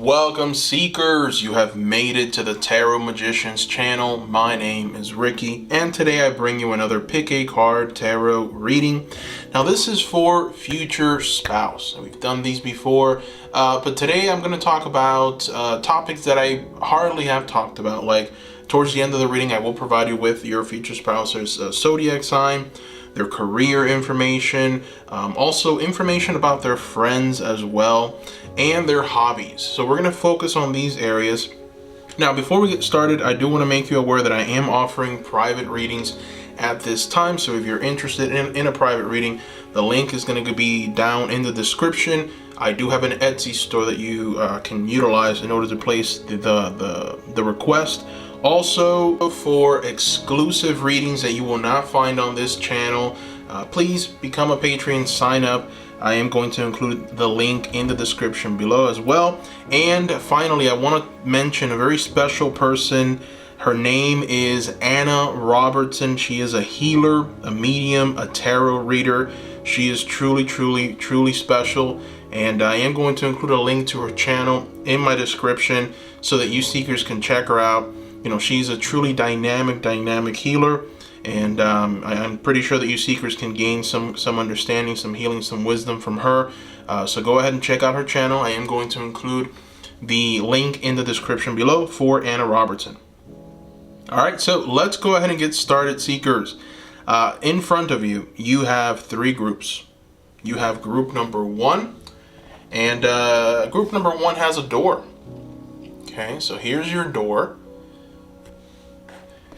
Welcome seekers, you have made it to the Tarot Magicians channel. My name is Ricky and today I bring you another pick a card tarot reading. Now this is for future spouse. We've done these before, but today I'm going to talk about topics that I hardly have talked about. Like towards the end of the reading I will provide you with your future spouse's zodiac sign, their career information, also information about their friends as well, and their hobbies. So we're going to focus on these areas. Now, before we get started, I do want to make you aware that I am offering private readings at this time. So if you're interested in a private reading, the link is going to be down in the description. I do have an Etsy store that you can utilize in order to place the request. Also, for exclusive readings that you will not find on this channel, please become a Patreon, sign up. I am going to include the link in the description below as well. And finally, I want to mention a very special person. Her name is Anna Robertson. She is a healer, a medium, a tarot reader. She is truly special. And I am going to include a link to her channel in my description so that you seekers can check her out. You know, she's a truly dynamic healer. And I'm pretty sure that you seekers can gain some understanding, some healing, some wisdom from her. So go ahead and check out her channel. I am going to include the link in the description below for Anna Robertson. All right, so let's go ahead and get started, seekers. In front of you, you have three groups. You have group number one, and group number one has a door. Okay, so here's your door.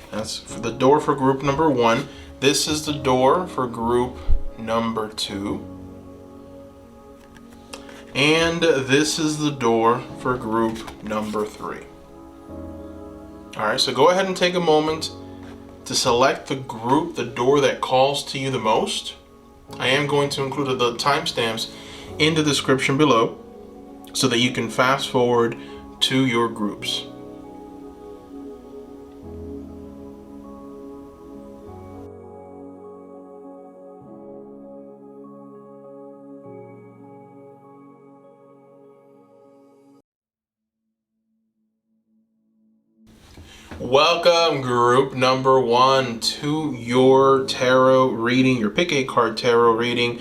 That's for the door for group number one. This is the door for group number two. And this is the door for group number three. Alright, so go ahead and take a moment to select the group, the door that calls to you the most. I am going to include the timestamps in the description below so that you can fast forward to your groups. Welcome group number one to your tarot reading, your pick a card tarot reading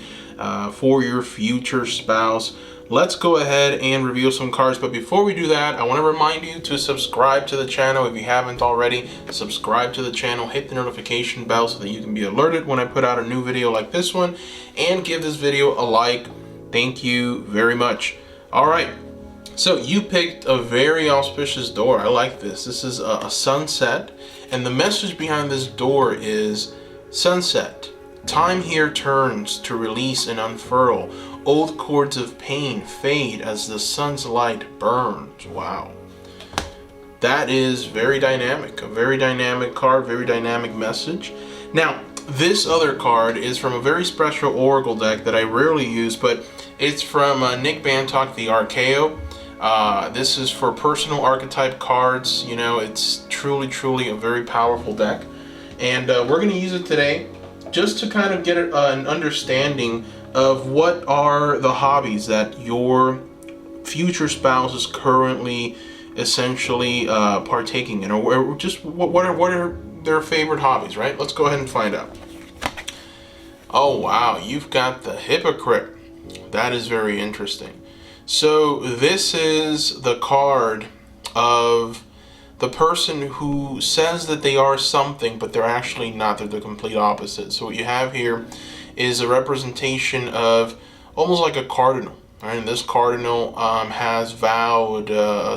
for your future spouse. Let's go ahead and reveal some cards, but before we do that, I want to remind you to subscribe to the channel if you haven't already. Subscribe to the channel, hit the notification bell so that you can be alerted when I put out a new video like this one, and give this video a like. Thank you very much. All right. So you picked a very auspicious door. I like this. This is a sunset, and the message behind this door is sunset. Time here turns to release and unfurl. Old cords of pain fade as the sun's light burns. Wow. That is very dynamic. A very dynamic card, very dynamic message. Now, this other card is from a very special oracle deck that I rarely use, but it's from Nick Bantock, the Archaeo. This is for personal archetype cards. You know, it's truly a very powerful deck, and we're going to use it today just to kind of get an understanding of what are the hobbies that your future spouse is currently essentially partaking in, or just what are their favorite hobbies, right? Let's go ahead and find out. Oh wow, you've got the Hypocrite. That is very interesting. So this is the card of the person who says that they are something, but they're actually not. They're the complete opposite. So what you have here is a representation of almost like a cardinal. Right? And this cardinal has vowed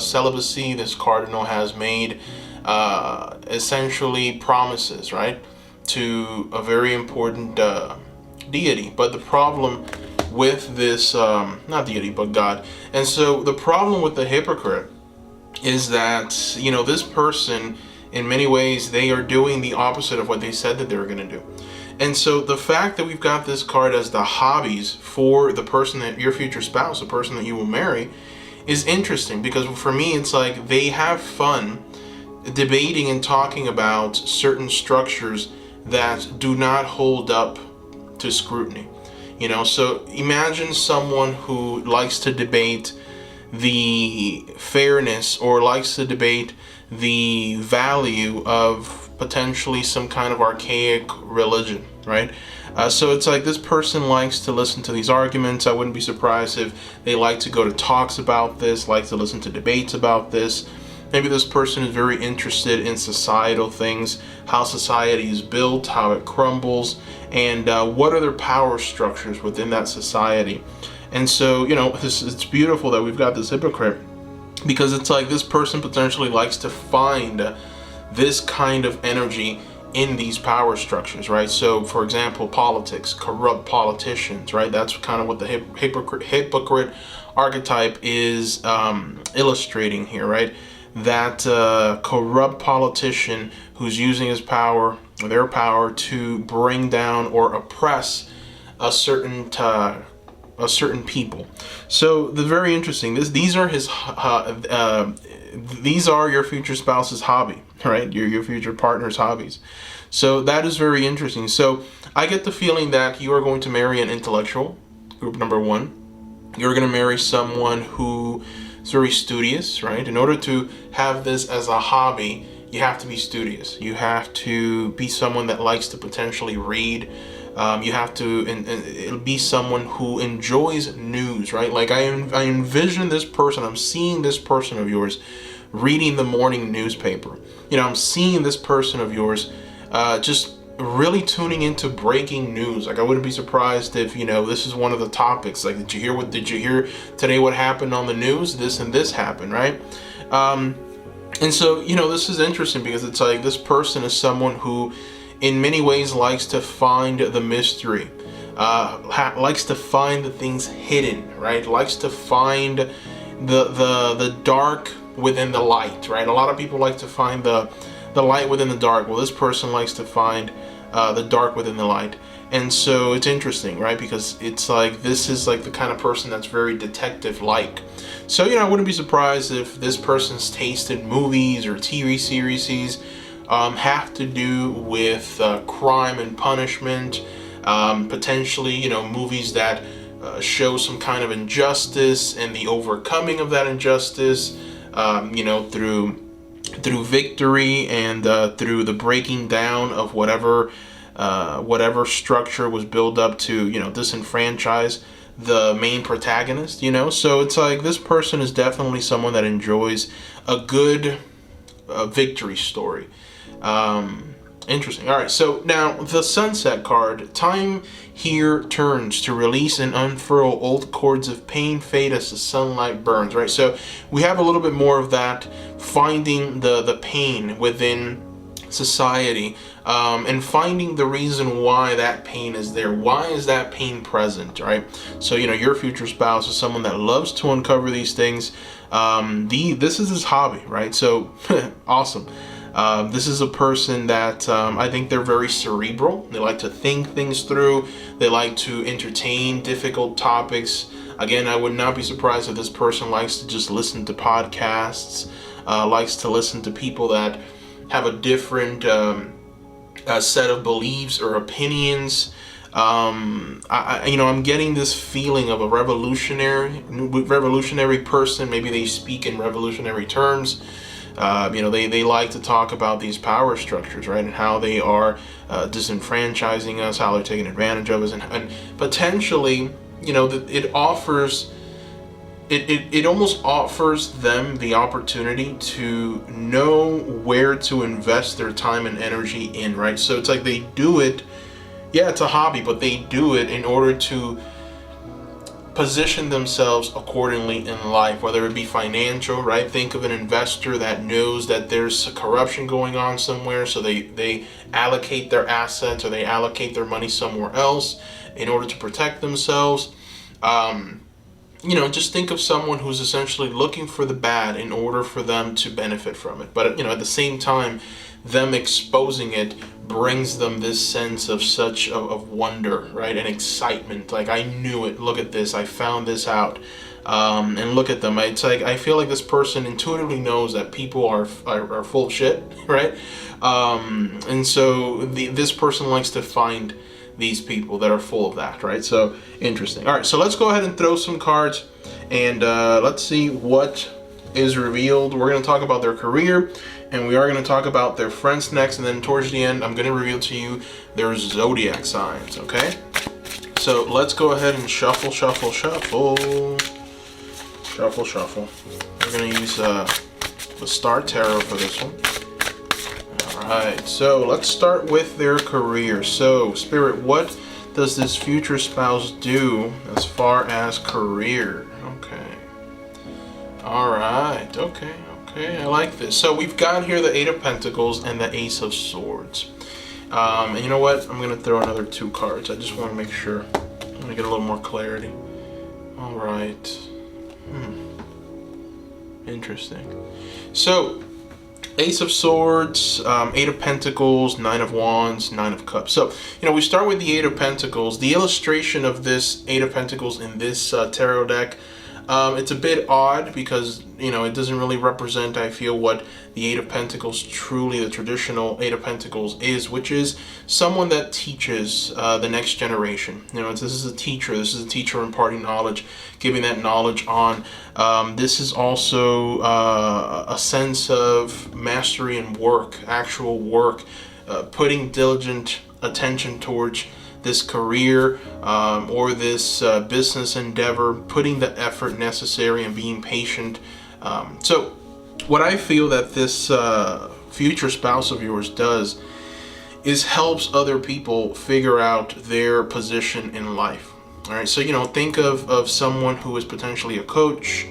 celibacy. This cardinal has made essentially promises, right, to a very important deity. But the problem with this, not deity, but God. And so the problem with the Hypocrite is that, you know, this person, in many ways, they are doing the opposite of what they said that they were going to do. And so the fact that we've got this card as the hobbies for the person that your future spouse, the person that you will marry, is interesting, because for me, it's like they have fun debating and talking about certain structures that do not hold up to scrutiny. You know, so imagine someone who likes to debate the fairness or likes to debate the value of potentially some kind of archaic religion, right? So it's like this person likes to listen to these arguments. I wouldn't be surprised if they like to go to talks about this, like to listen to debates about this. Maybe this person is very interested in societal things, how society is built, how it crumbles, and what are their power structures within that society. And so, it's beautiful that we've got this hypocrite, because it's like this person potentially likes to find this kind of energy in these power structures, right? So, for example, politics, corrupt politicians, right? That's kind of what the hypocrite archetype is illustrating here, right? That corrupt politician who's using his power, their power, to bring down or oppress a certain people. So they're very interesting. These are these are your future spouse's hobby, right? Your future partner's hobbies. So that is very interesting. So I get the feeling that you are going to marry an intellectual, group number one. You're going to marry someone who is very studious, right? In order to have this as a hobby, you have to be studious. You have to be someone that likes to potentially read. You have to be someone who enjoys news, right? Like I envision this person, I'm seeing this person of yours reading the morning newspaper. I'm seeing this person of yours just really tuning into breaking news. Like I wouldn't be surprised if, this is one of the topics. Like, did you hear today what happened on the news? This and this happened, right? And so, this is interesting because it's like this person is someone who in many ways likes to find the mystery, likes to find the things hidden, right? Likes to find the dark within the light, right? A lot of people like to find the light within the dark. Well, this person likes to find the dark within the light. And so it's interesting, right? Because it's like this is like the kind of person that's very detective-like. So, I wouldn't be surprised if this person's taste in movies or TV series have to do with crime and punishment, potentially, movies that show some kind of injustice and the overcoming of that injustice, through victory and through the breaking down of whatever structure was built up to, disenfranchise the main protagonist, So it's like this person is definitely someone that enjoys a good victory story. Interesting. All right, so now the sunset card. Time here turns to release and unfurl old cords of pain, fade as the sunlight burns, right? So we have a little bit more of that, finding the pain within society, and finding the reason why that pain is there. Why is that pain present, right? So, your future spouse is someone that loves to uncover these things. This is his hobby, right? So, awesome. This is a person that I think they're very cerebral. They like to think things through. They like to entertain difficult topics. Again, I would not be surprised if this person likes to just listen to podcasts, likes to listen to people that have a different set of beliefs or opinions. I'm getting this feeling of a revolutionary person. Maybe they speak in revolutionary terms. They like to talk about these power structures, right, and how they are disenfranchising us, how they're taking advantage of us, and potentially, it almost offers them the opportunity to know where to invest their time and energy in, right? So it's like they do it, it's a hobby, but they do it in order to position themselves accordingly in life, whether it be financial, right? Think of an investor that knows that there's corruption going on somewhere, so they allocate their assets or they allocate their money somewhere else in order to protect themselves. Just think of someone who's essentially looking for the bad in order for them to benefit from it. But, at the same time, them exposing it brings them this sense of of wonder, right? And excitement. Like, I knew it. Look at this. I found this out. And look at them. It's like, I feel like this person intuitively knows that people are full of shit, right? And so this person likes to find these people that are full of that, right? So interesting. All right, so let's go ahead and throw some cards And let's see what is revealed. We're going to talk about their career, and we are going to talk about their friends next, and then towards the end I'm going to reveal to you their zodiac signs. Okay, so let's go ahead and shuffle. We're going to use the Star Tarot for this one. Alright, so let's start with their career. So Spirit, what does this future spouse do as far as career? Okay. Alright, okay, I like this. So we've got here the Eight of Pentacles and the Ace of Swords. And you know what? I'm going to throw another 2 cards. I just want to make sure. I want to get a little more clarity. Alright. Interesting. So, Ace of Swords, Eight of Pentacles, Nine of Wands, Nine of Cups. So, we start with the Eight of Pentacles. The illustration of this Eight of Pentacles in this tarot deck, it's a bit odd because, it doesn't really represent, I feel, what the Eight of Pentacles, truly the traditional Eight of Pentacles is, which is someone that teaches the next generation. This is a teacher imparting knowledge, giving that knowledge on. This is also a sense of mastery and work, actual work, putting diligent attention towards this career or this business endeavor, putting the effort necessary and being patient. So what I feel that this future spouse of yours does is helps other people figure out their position in life. All right, so think of someone who is potentially a coach.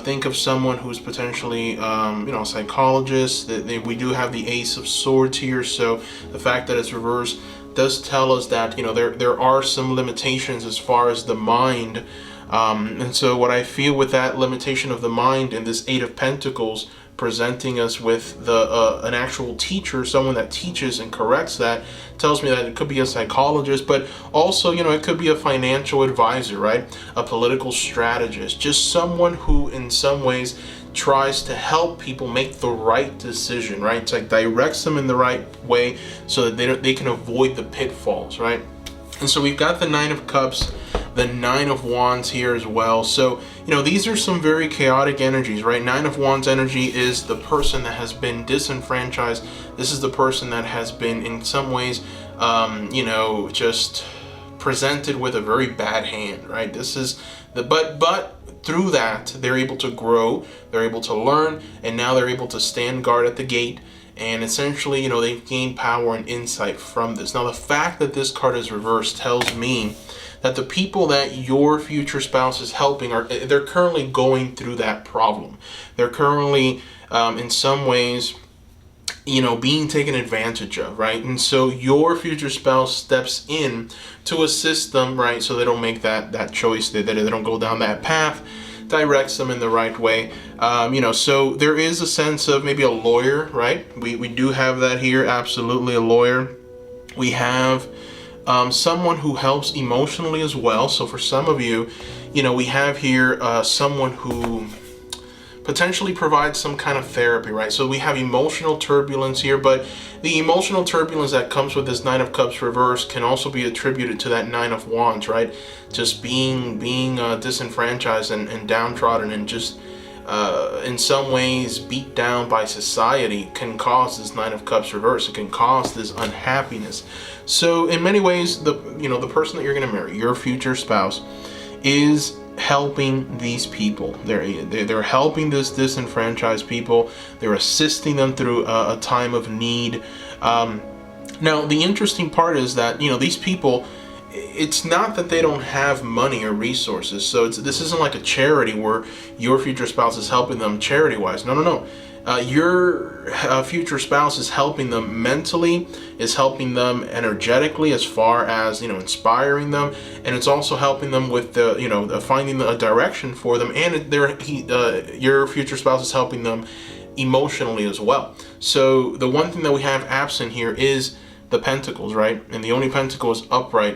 Think of someone who's potentially, a psychologist. We do have the Ace of Swords here, so the fact that it's reversed does tell us that there are some limitations as far as the mind, and so what I feel with that limitation of the mind in this Eight of Pentacles presenting us with an actual teacher, someone that teaches and corrects that, tells me that it could be a psychologist, but also it could be a financial advisor, right? A political strategist, just someone who in some ways tries to help people make the right decision, right? It's like directs them in the right way so that they can avoid the pitfalls, right? And so we've got the Nine of Cups, the Nine of Wands here as well. So, these are some very chaotic energies, right? Nine of Wands energy is the person that has been disenfranchised. This is the person that has been in some ways, just presented with a very bad hand, right? This is but through that, they're able to grow, they're able to learn, and now they're able to stand guard at the gate. And essentially, they've gained power and insight from this. Now, the fact that this card is reversed tells me that the people that your future spouse is helping they're currently going through that problem. They're currently, in some ways, being taken advantage of, right? And so your future spouse steps in to assist them, right? So they don't make that choice, they don't go down that path, directs them in the right way. So there is a sense of maybe a lawyer, right? We do have that here, absolutely a lawyer. We have someone who helps emotionally as well. So for some of you, we have here someone who potentially provides some kind of therapy, right? So we have emotional turbulence here, but the emotional turbulence that comes with this Nine of Cups reversed can also be attributed to that Nine of Wands, right? Just being disenfranchised and downtrodden and just in some ways beat down by society can cause this Nine of Cups reverse. It can cause this unhappiness. So in many ways, the person that you're going to marry, your future spouse, is helping these people. They're helping this disenfranchised people. They're assisting them through a time of need. Now, the interesting part is that these people, it's not that they don't have money or resources. So this isn't like a charity where your future spouse is helping them charity-wise. No. Your future spouse is helping them mentally, is helping them energetically as far as, inspiring them. And it's also helping them with finding a direction for them. And your future spouse is helping them emotionally as well. So the one thing that we have absent here is the Pentacles, right? And the only Pentacle is upright,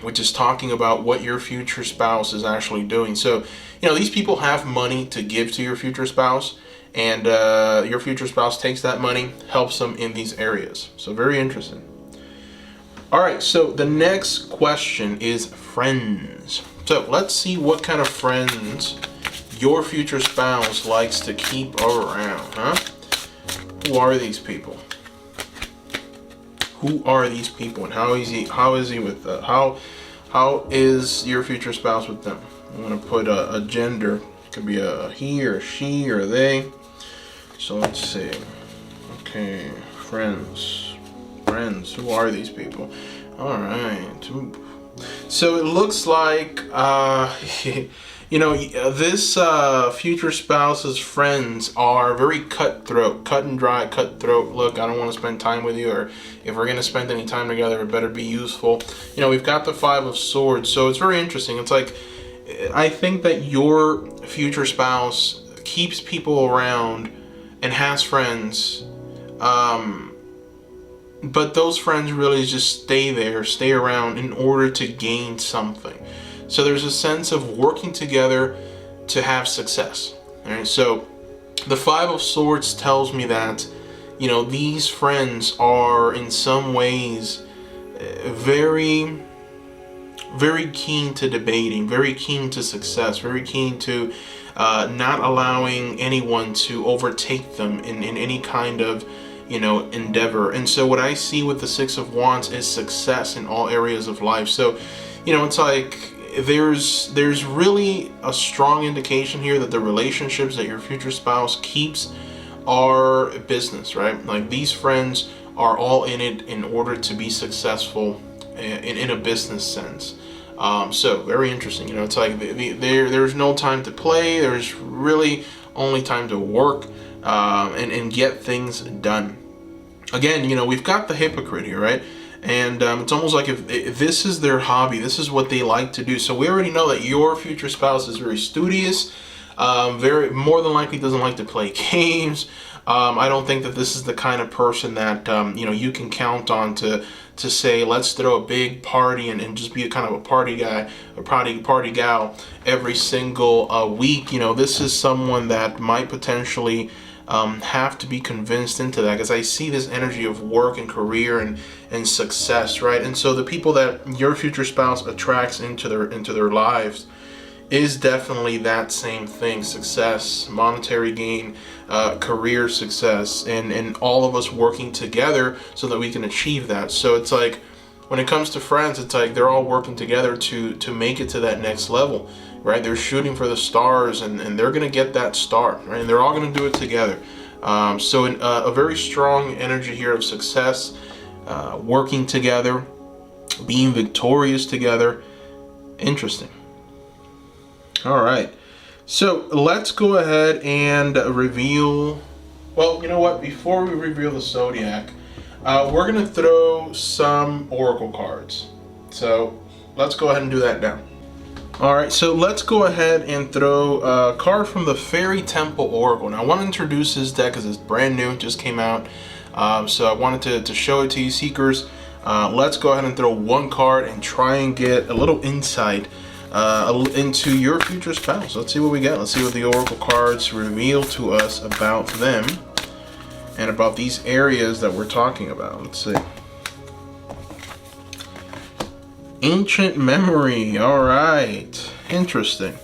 which is talking about what your future spouse is actually doing. So, these people have money to give to your future spouse, and your future spouse takes that money, helps them in these areas. So very interesting. All right, so the next question is friends. So let's see what kind of friends your future spouse likes to keep around, huh? Who are these people? Who are these people, and how is he with how is your future spouse with them? I'm gonna put a gender. It could be a he or she or they. So let's see. Okay, friends. Who are these people? All right. So it looks like you know, this future spouse's friends are very cutthroat, cut and dry, cutthroat. Look, I don't want to spend time with you, or if we're going to spend any time together, it better be useful. You know, we've got the Five of Swords, so it's very interesting. It's like, I think that your future spouse keeps people around and has friends, but those friends really just stay around in order to gain something. So there's a sense of working together to have success. All right. So the Five of Swords tells me that, you know, these friends are in some ways very, very keen to debating, very keen to success, very keen to not allowing anyone to overtake them in any kind of, you know, endeavor. And so what I see with the Six of Wands is success in all areas of life. So, you know, it's like there's really a strong indication here that the relationships that your future spouse keeps are business, right? Like, these friends are all in it in order to be successful in a business sense. So very interesting. You know, it's like there's no time to play. There's really only time to work and get things done. Again, you know, we've got the Hypocrite here, right? And it's almost like if this is their hobby, this is what they like to do. So we already know that your future spouse is very studious, very more than likely doesn't like to play games. I don't think that this is the kind of person that you know, you can count on to say, let's throw a big party and just be a kind of a party guy, a party gal every single week. You know, this is someone that might potentially have to be convinced into that, because I see this energy of work and career and success, right? And so the people that your future spouse attracts into their lives is definitely that same thing: success, monetary gain, career success, and all of us working together so that we can achieve that. So it's like, when it comes to friends, it's like they're all working together to make it to that next level, right? They're shooting for the stars, and they're gonna get that star, right? And they're all gonna do it together. So a very strong energy here of success, working together, being victorious together. Interesting. All right, so let's go ahead and reveal. Well, you know what? Before we reveal the zodiac, we're gonna throw some oracle cards. So let's go ahead and do that now. All right, so let's go ahead and throw a card from the Fairy Temple Oracle. Now, I want to introduce this deck because it's brand new, it just came out. So I wanted to show it to you, seekers. Let's go ahead and throw one card and try and get a little insight into your future spouse. Let's see what we get. Let's see what the oracle cards reveal to us about them and about these areas that we're talking about. Let's see. Ancient memory. All right, interesting.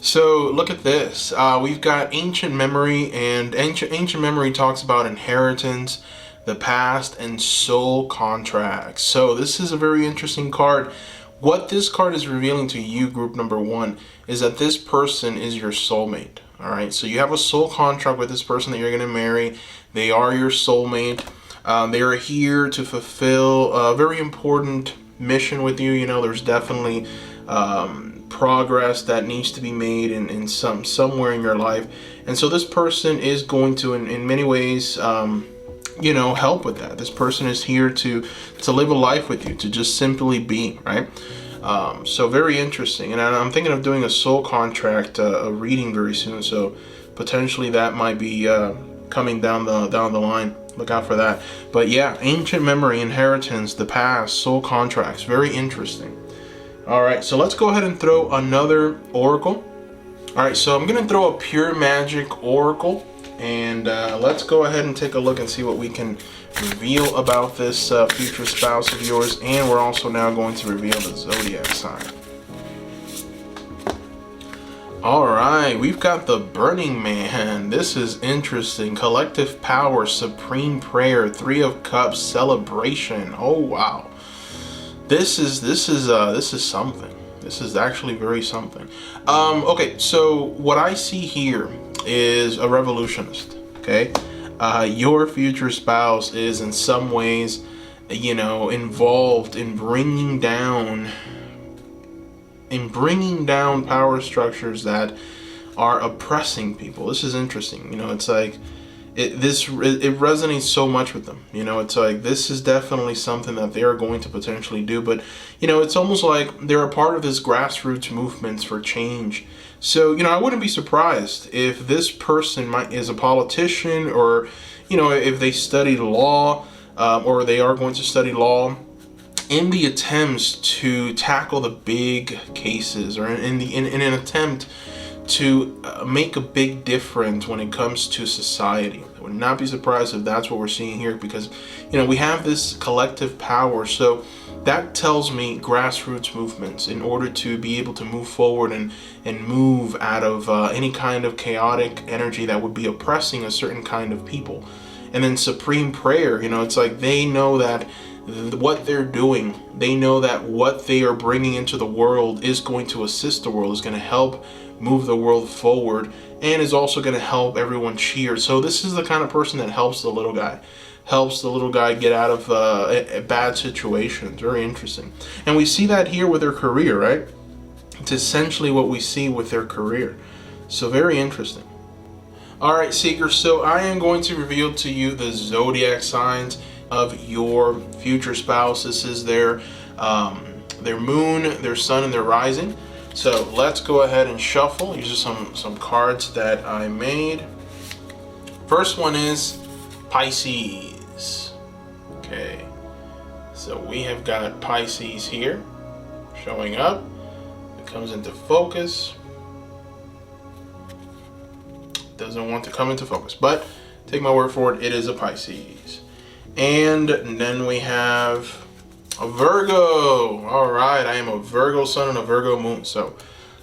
So look at this. We've got ancient memory, and ancient memory talks about inheritance, the past, and soul contracts. So this is a very interesting card. What this card is revealing to you, group number one, is that this person is your soulmate. All right, so you have a soul contract with this person that you're going to marry. They are your soulmate. They are here to fulfill a very important mission with you. You know, there's definitely progress that needs to be made in somewhere in your life, and so this person is going to, in many ways, you know, help with that. This person is here to live a life with you, to just simply be, right? So very interesting. And I'm thinking of doing a soul contract a reading very soon, so potentially that might be coming down the line. Look out for that. But yeah, ancient memory, inheritance, the past, soul contracts. Very interesting. All right, so let's go ahead and throw another oracle. All right, so I'm gonna throw a pure magic oracle, and let's go ahead and take a look and see what we can reveal about this future spouse of yours. And we're also now going to reveal the zodiac sign. All right, we've got the Burning Man. This is interesting. Collective power, supreme prayer, Three of Cups, celebration. Oh wow, this is something. This is actually very something. Okay, so what I see here is a revolutionist. Okay, your future spouse is in some ways, involved in bringing down power structures that are oppressing people. This is interesting. It's like it resonates so much with them. It's like this is definitely something that they are going to potentially do. But it's almost like they're a part of this grassroots movements for change. So I wouldn't be surprised if this person is a politician, or if they studied law, or they are going to study law, in the attempts to tackle the big cases, or in an attempt to make a big difference when it comes to society. I would not be surprised if that's what we're seeing here, because we have this collective power. So that tells me grassroots movements, in order to be able to move forward and move out of any kind of chaotic energy that would be oppressing a certain kind of people. And then supreme prayer, it's like they know that what they're doing, they know that what they are bringing into the world is going to assist the world, is going to help move the world forward, and is also going to help everyone cheer. So this is the kind of person that helps the little guy get out of bad situations. Very interesting. And we see that here with their career, right? It's essentially what we see with their career. So very interesting. All right, Seekers, so I am going to reveal to you the zodiac signs of your future spouse. This is their moon, their sun, and their rising. So let's go ahead and shuffle. These are some cards that I made. First one is Pisces. Okay, so we have got Pisces here showing up. It comes into focus. Doesn't want to come into focus, but take my word for it, it is a Pisces. And then we have a Virgo. All right, I am a Virgo sun and a Virgo moon, so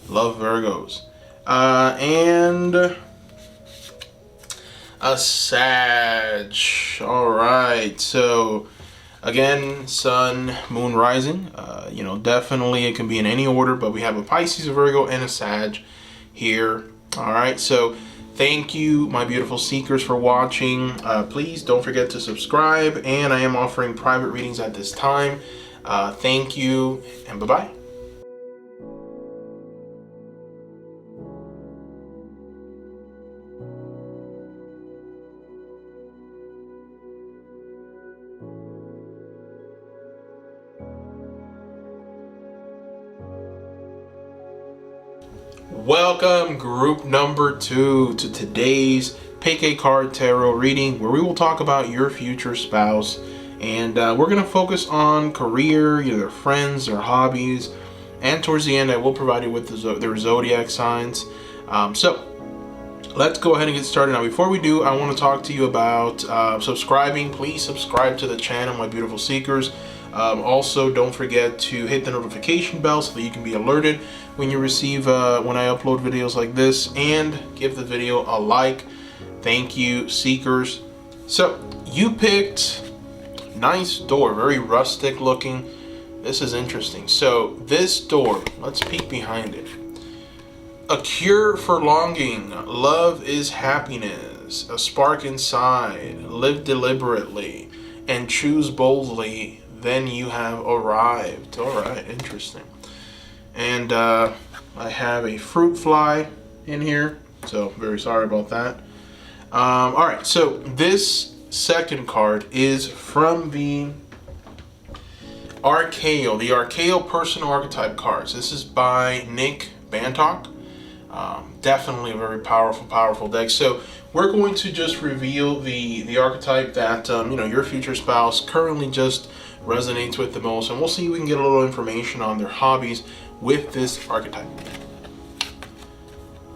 love Virgos. And a Sag. All right, so again, sun, moon, rising. Definitely it can be in any order, but we have a Pisces, a Virgo, and a Sag here. All right, so thank you, my beautiful Seekers, for watching. Please don't forget to subscribe, and I am offering private readings at this time. Thank you, and bye-bye. Welcome, group number 2, to today's Pick a Card Tarot reading, where we will talk about your future spouse. And we're going to focus on career, their friends, their hobbies. And towards the end, I will provide you with their zodiac signs. So let's go ahead and get started. Now, before we do, I want to talk to you about subscribing. Please subscribe to the channel, my beautiful Seekers. Also, don't forget to hit the notification bell so that you can be alerted when you receive when I upload videos like this, and give the video a like. Thank you, Seekers. So you picked nice door, very rustic looking. This is interesting. So this door, let's peek behind it. A cure for longing. Love is happiness. A spark inside. Live deliberately and choose boldly. Then you have arrived. All right, interesting. And I have a fruit fly in here, so very sorry about that. All right, so this second card is from the Archaeo Personal Archetype cards. This is by Nick Bantock. Definitely a very powerful deck. So we're going to just reveal the archetype that your future spouse currently just resonates with the most, and we'll see if we can get a little information on their hobbies with this archetype.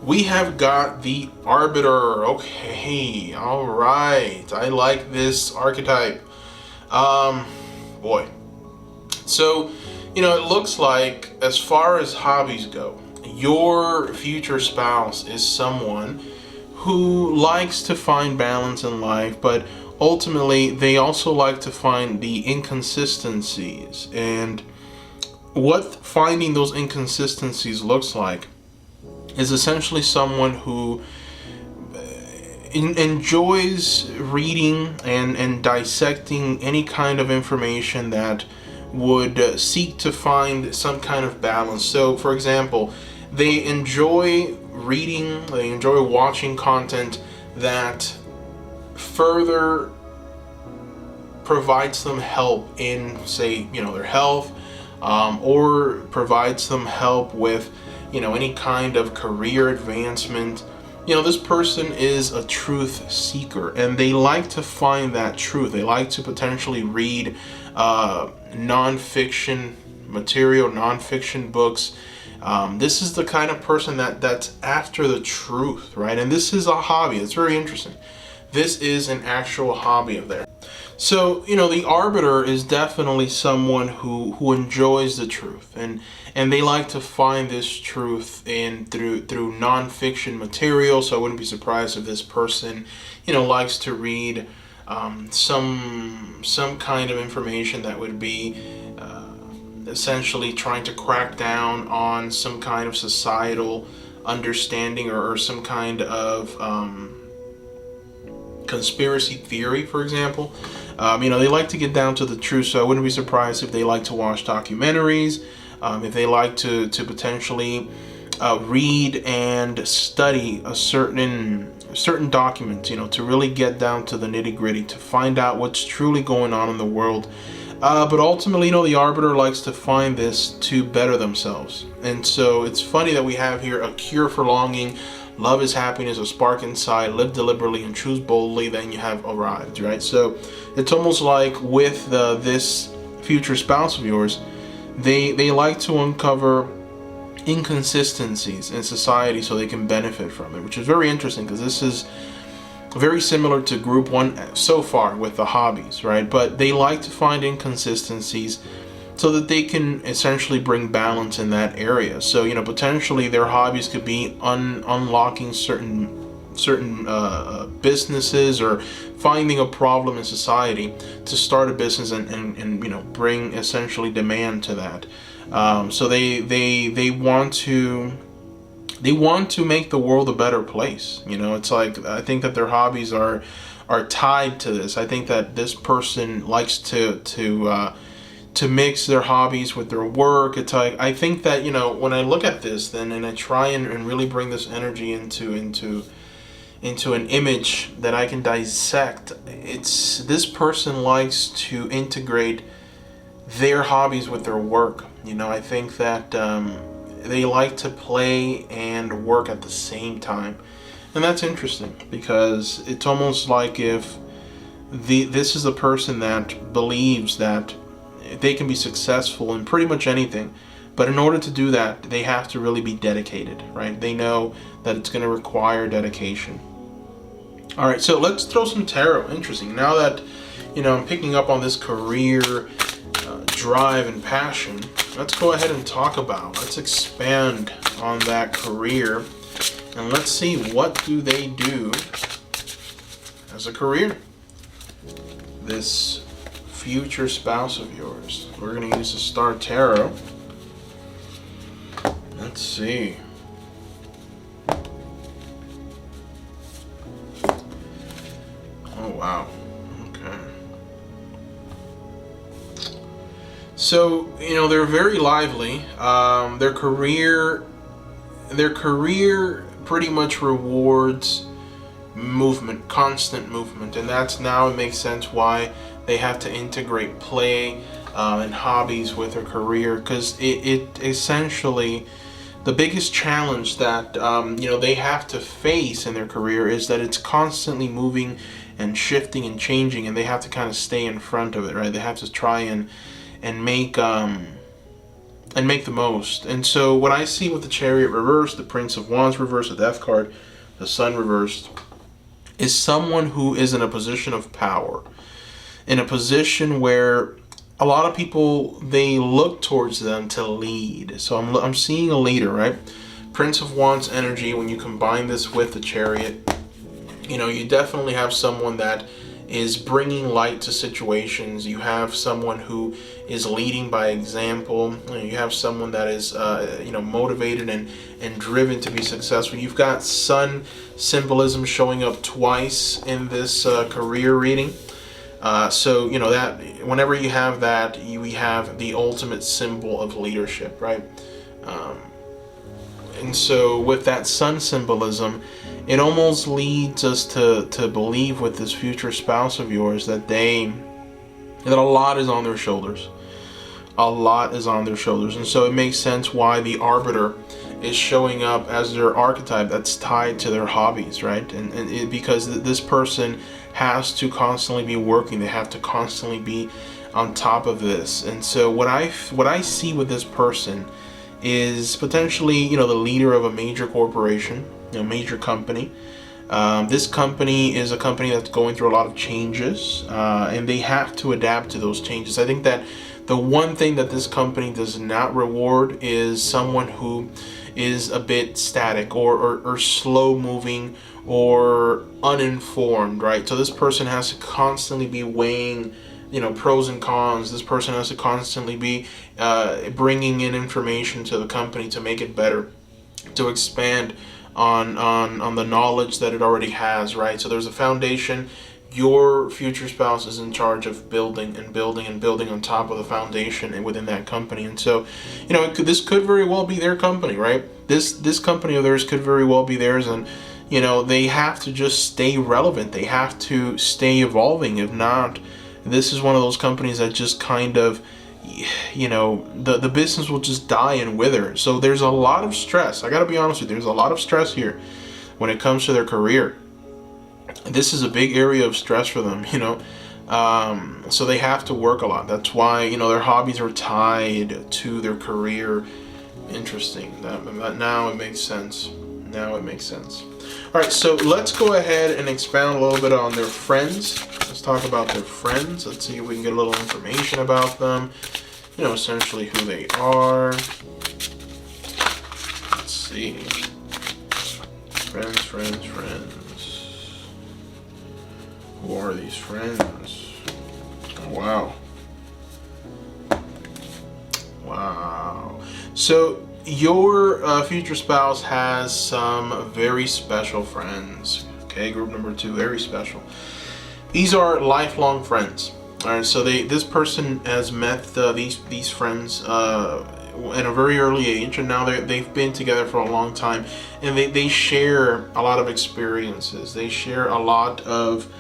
We have got the Arbiter. Okay, all right, I like this archetype. Boy, so it looks like, as far as hobbies go, your future spouse is someone who likes to find balance in life, but ultimately they also like to find the inconsistencies. And what finding those inconsistencies looks like is essentially someone who enjoys reading and dissecting any kind of information that would seek to find some kind of balance. So, for example, they enjoy reading, they enjoy watching content that further provides them help in, say, their health, or provides them help with, any kind of career advancement. This person is a truth seeker, and they like to find that truth. They like to potentially read nonfiction material, nonfiction books. This is the kind of person that's after the truth, right? And this is a hobby. It's very interesting. This is an actual hobby of theirs. So, the arbiter is definitely someone who enjoys the truth, and they like to find this truth through nonfiction material. So I wouldn't be surprised if this person, likes to read some kind of information that would be essentially trying to crack down on some kind of societal understanding, or some kind of conspiracy theory, for example. They like to get down to the truth, so I wouldn't be surprised if they like to watch documentaries, if they like to potentially read and study a certain document, to really get down to the nitty-gritty, to find out what's truly going on in the world. But ultimately, the arbiter likes to find this to better themselves. And so it's funny that we have here a cure for longing, love is happiness, a spark inside, live deliberately and choose boldly, then you have arrived, right? So it's almost like with this future spouse of yours, they like to uncover inconsistencies in society so they can benefit from it, which is very interesting, because this is very similar to group one so far with the hobbies, right? But they like to find inconsistencies so that they can essentially bring balance in that area. So, potentially their hobbies could be unlocking certain businesses, or finding a problem in society to start a business and bring essentially demand to that. So they want to make the world a better place. It's like, I think that their hobbies are tied to this. I think that this person likes to mix their hobbies with their work. It's like, I think that, when I look at this then, and I try and really bring this energy into an image that I can dissect, it's this person likes to integrate their hobbies with their work. I think that they like to play and work at the same time. And that's interesting, because it's almost like if this is a person that believes that they can be successful in pretty much anything, but in order to do that, they have to really be dedicated, right? They know that it's going to require dedication. All right, so let's throw some tarot. Interesting. Now that I'm picking up on this career drive and passion, let's go ahead and let's expand on that career, and let's see, what do they do as a career, this future spouse of yours. We're going to use the Star Tarot. Let's see. Oh, wow. Okay. So, they're very lively. Their career pretty much rewards movement, constant movement, and it makes sense why they have to integrate play and hobbies with their career, because it essentially, the biggest challenge that they have to face in their career is that it's constantly moving and shifting and changing, and they have to kind of stay in front of it, right? They have to try and make the most. And so what I see with the Chariot reversed, the Prince of Wands reversed, the Death card, the Sun reversed, is someone who is in a position of power, in a position where a lot of people, they look towards them to lead. So I'm seeing a leader, right? Prince of Wands energy, when you combine this with the Chariot, you definitely have someone that is bringing light to situations. You have someone who is leading by example. You have someone that is motivated and driven to be successful. You've got sun symbolism showing up twice in this career reading. So that whenever you have that, we have the ultimate symbol of leadership, right? And so with that sun symbolism, it almost leads us to believe with this future spouse of yours that a lot is on their shoulders. A lot is on their shoulders. And so it makes sense why the Arbiter is showing up as their archetype that's tied to their hobbies, right? Because this person has to constantly be working. They have to constantly be on top of this. And so what I see with this person is potentially, the leader of a major corporation, a major company. This company is a company that's going through a lot of changes, and they have to adapt to those changes. I think that the one thing that this company does not reward is someone who is a bit static or slow moving or uninformed, right? So this person has to constantly be weighing pros and cons. This person has to constantly be bringing in information to the company to make it better, to expand on the knowledge that it already has, right? So there's a foundation. Your future spouse is in charge of building and building and building on top of the foundation and within that company. And so, this could very well be their company, right? This company of theirs could very well be theirs, and they have to just stay relevant. They have to stay evolving. If not, this is one of those companies that just kind of, the business will just die and wither. So there's a lot of stress. I got to be honest with you. There's a lot of stress here when it comes to their career. This is a big area of stress for them, so they have to work a lot. That's why, their hobbies are tied to their career. Interesting. That now it makes sense. All right, so let's go ahead and expound a little bit on their friends. Let's talk about their friends. Let's see if we can get a little information about them. Essentially who they are. Let's see. Friends. Who are these friends? Oh, wow. So your future spouse has some very special friends. Okay, group number 2, very special. These are lifelong friends. All right, so this person has met these friends at a very early age, and now they've been together for a long time, and they share a lot of experiences. They share a lot of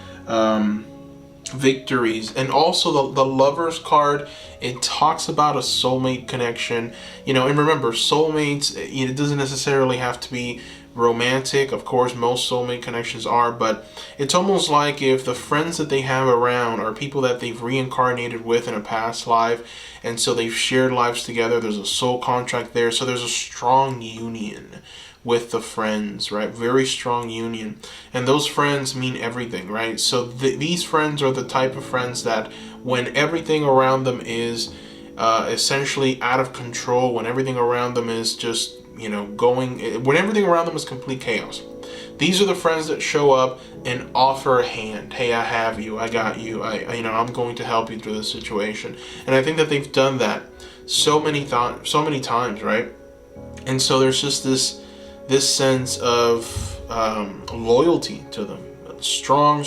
victories, and also the Lovers card, it talks about a soulmate connection, and remember, soulmates, it doesn't necessarily have to be romantic. Of course, most soulmate connections are, but it's almost like if the friends that they have around are people that they've reincarnated with in a past life, and so they've shared lives together. There's a soul contract there, so there's a strong union with the friends, right? Very strong union, and those friends mean everything, right? So these friends are the type of friends that when everything around them is essentially out of control, when everything around them is just when everything around them is complete chaos, these are the friends that show up and offer a hand. Hey, I have you, I got you, I'm going to help you through this situation. And I think that they've done that so many times, right? And so there's just this sense of loyalty to them, strong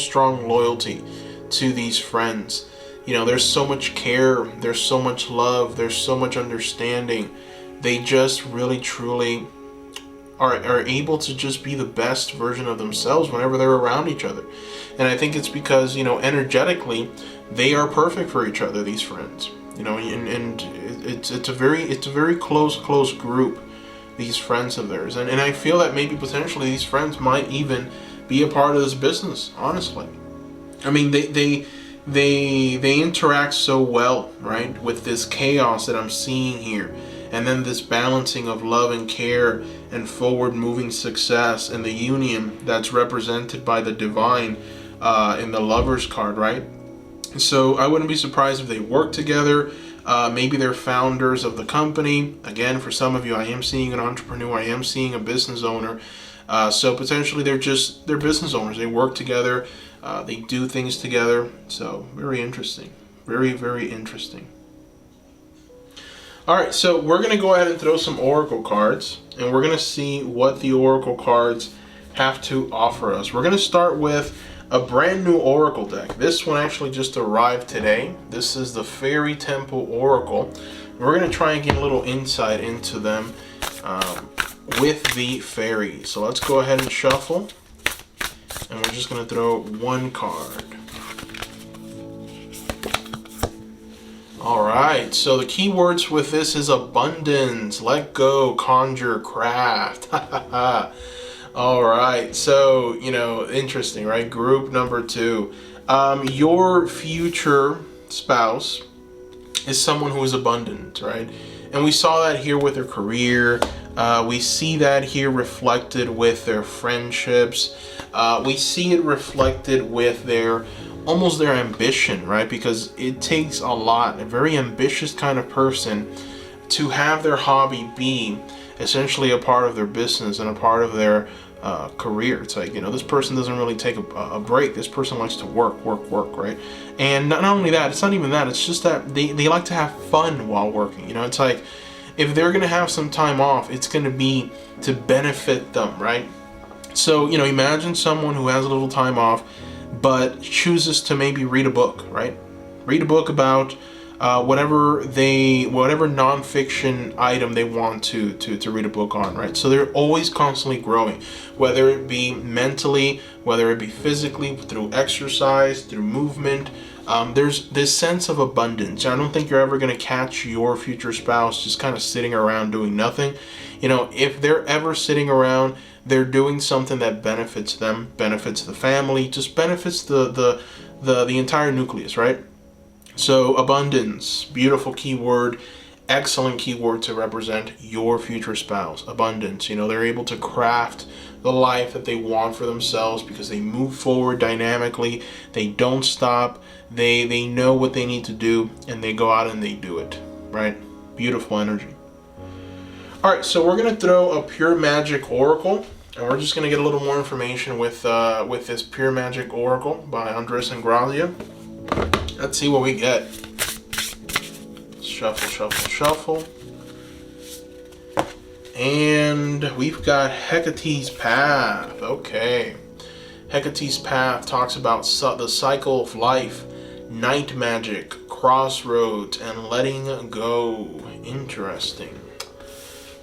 loyalty to these friends. There's so much care, there's so much love, there's so much understanding. They just really truly are able to just be the best version of themselves whenever they're around each other. And I think it's because, energetically, they are perfect for each other, these friends. And it's a very close group, these friends of theirs. And I feel that maybe potentially these friends might even be a part of this business, honestly. I mean, they interact so well, right, with this chaos that I'm seeing here. And then this balancing of love and care and forward-moving success and the union that's represented by the divine in the Lovers card, right? So I wouldn't be surprised if they work together. Maybe they're founders of the company. Again, for some of you, I am seeing an entrepreneur. I am seeing a business owner. So potentially they're business owners. They work together. They do things together. So very interesting. Very, very interesting. All right, so we're going to go ahead and throw some oracle cards, and we're going to see what the oracle cards have to offer us. We're going to start with a brand new oracle deck. This one actually just arrived today. This is the Fairy Temple Oracle. We're going to try and get a little insight into them with the fairies. So let's go ahead and shuffle, and we're just going to throw one card. All right, so the keywords with this is abundance, let go, conjure, craft. All right, so, interesting, right? Group number 2. Your future spouse is someone who is abundant, right? And we saw that here with their career. We see that here reflected with their friendships. We see it reflected with almost their ambition, right? Because it takes a lot, a very ambitious kind of person to have their hobby be essentially a part of their business and a part of their career. It's like, this person doesn't really take a break. This person likes to work, right? And not only that, it's not even that, it's just that they like to have fun while working. It's like, if they're going to have some time off, it's going to be to benefit them, right? So, imagine someone who has a little time off but chooses to maybe read a book, right? Read a book about whatever nonfiction item they want to read a book on, right? So they're always constantly growing, whether it be mentally, whether it be physically, through exercise, through movement. There's this sense of abundance. I don't think you're ever going to catch your future spouse just kind of sitting around doing nothing. If they're ever sitting around, they're doing something that benefits them, benefits the family, just benefits the entire nucleus, right? So abundance, beautiful keyword, excellent keyword to represent your future spouse. Abundance, they're able to craft the life that they want for themselves because they move forward dynamically. They don't stop. They know what they need to do, and they go out and they do it, right? Beautiful energy. All right, so we're going to throw a Pure Magic Oracle, and we're just going to get a little more information with this Pure Magic Oracle by Andres and Grazia. Let's see what we get. Shuffle, shuffle, shuffle. And we've got Hecate's Path. Okay. Hecate's Path talks about the cycle of life, night magic, crossroads, and letting go. Interesting.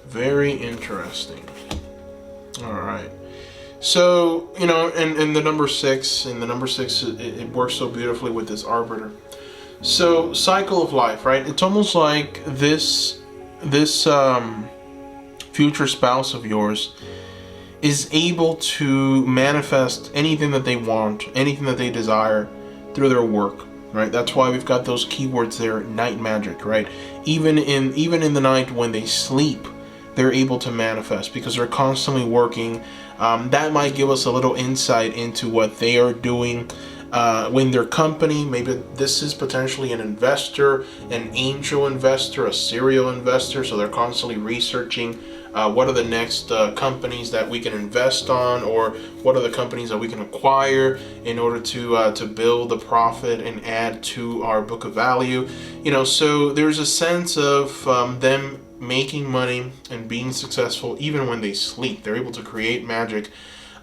Very interesting. All right. So, and the number 6, it works so beautifully with this arbiter. So, cycle of life, right? It's almost like this future spouse of yours is able to manifest anything that they want, anything that they desire through their work, right? That's why we've got those keywords there, night magic, right? Even in the night when they sleep, they're able to manifest because they're constantly working. That might give us a little insight into what they are doing when their company. Maybe this is potentially an investor, an angel investor, a serial investor. So they're constantly researching what are the next companies that we can invest on, or what are the companies that we can acquire in order to build a profit and add to our book of value. So there's a sense of them making money and being successful even when they sleep. They're able to create magic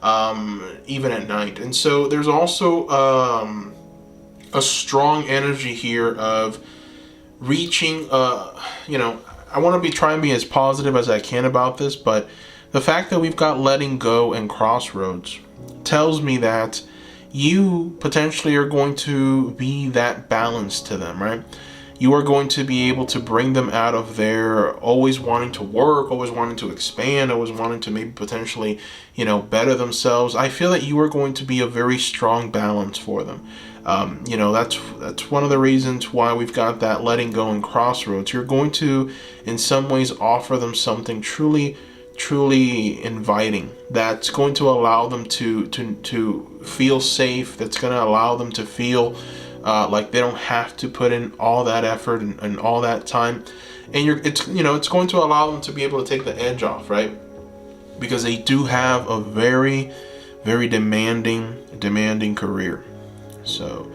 even at night. And so there's also a strong energy here of reaching, I want to try and be as positive as I can about this, but the fact that we've got letting go and crossroads tells me that you potentially are going to be that balance to them, right? You are going to be able to bring them out of their always wanting to work, always wanting to expand, always wanting to maybe potentially, better themselves. I feel that you are going to be a very strong balance for them. That's one of the reasons why we've got that letting go and crossroads. You're going to, in some ways, offer them something truly inviting that's going to allow them to feel safe, that's going to allow them to feel Like they don't have to put in all that effort and all that time, and it's going to allow them to be able to take the edge off, right? Because they do have a very, very demanding career. So